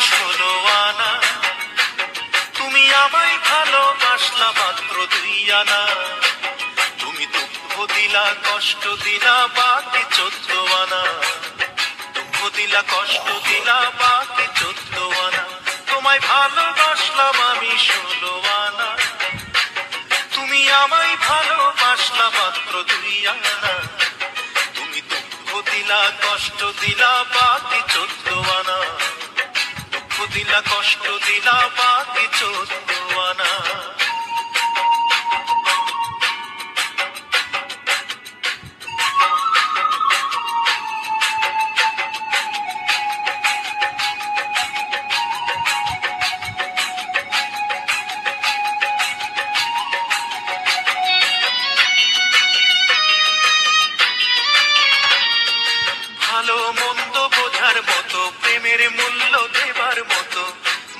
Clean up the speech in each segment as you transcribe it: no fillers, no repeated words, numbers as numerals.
ষোলো আনা, তুমি আমায় ভালোবাসলা মাত্র দুই আনা। তুমি দুঃখ দিলা কষ্ট দিলা বাকি 14 আনা, দুঃখ দিলা কষ্ট দিলা বাকি 14 আনা। তোমায় ভালোবাসলাম আমি 16 আনা, তুমি আমায় ভালোবাসলা মাত্র দুই আনা। তুমি দুঃখ দিলা কষ্ট দিলা বাকি 14 আনা, দুঃখ দিলা কষ্ট দিলা বাকি 14 আনা। ভালো মন্দ বোঝার মতো, প্রেমের মূল্য দেবার মতো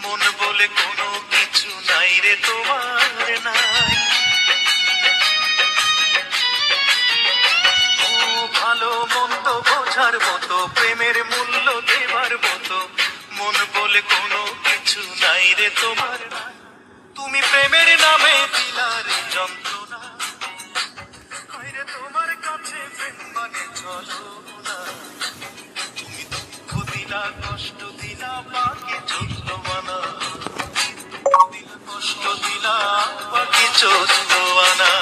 মন বলে কোনো কিছু নাই রে তোমার নাই। ও ভালো মন্দ বোঝার মতো, প্রেমের মূল্য দেবার মতো মন বলে কোনো কিছু নাই রে তোমার নাই। তুমি প্রেমের নামে দিলার যন্ত্রণা, রে তোমার কাছে প্রেম মানে চলো না। তুমি দুঃখ দিলা কষ্ট দিলা বাকি 14 আনা, দিলা কষ্ট দিলা বাকি 14 আনা।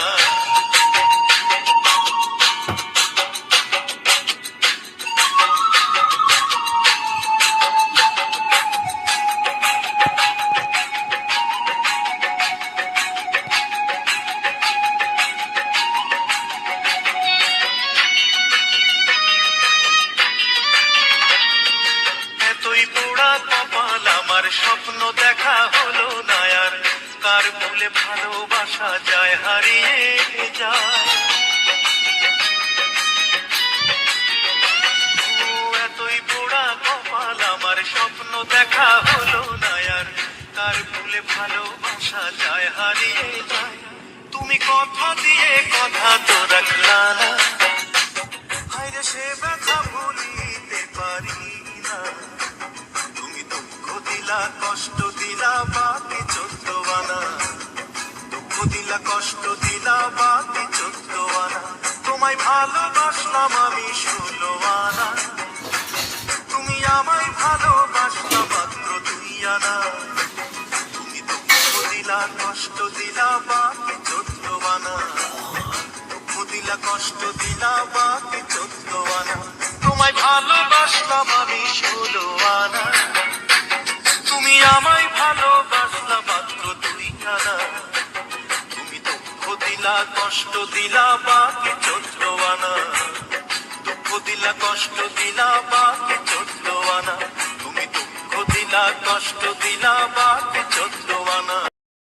এতই পোড়া কপাল আমার, স্বপ্ন দেখা হলো না আর, কার ভুলে ভালোবাসা যায় হারিয়ে যায়। ও এতই পোড়া কপাল আমার, স্বপ্ন দেখা হলো না আর, কার ভুলে ভালোবাসা যায় হারিয়ে যায়। তুমি কথা দিয়ে কথা তো রাখলা না, হায়রে সে ব্যথা ভুলিতে পারি না। তুমি দুঃখ দিলা কষ্ট দিলা বাকি 14 আনা, দুঃখ দিলা কষ্ট দিলা বাকি 14 আনা। তোমায় ভালোবাসলাম আমি 16 আনা, তুমি আমায় ভালোবাসলা মাত্র দুই আনা। তুমি দুঃখ দিলা কষ্ট দিলা বাকি 14 আনা, দুঃখ দিলা কষ্ট দিলা বাকি 14 আনা। তোমায় ভালোবাসলাম আমি 16 আনা, তুমি আমায় ভালোবাসলা মাত্র দুই আনা। তুমি দুঃখ দিলা কষ্ট দিলা বাকি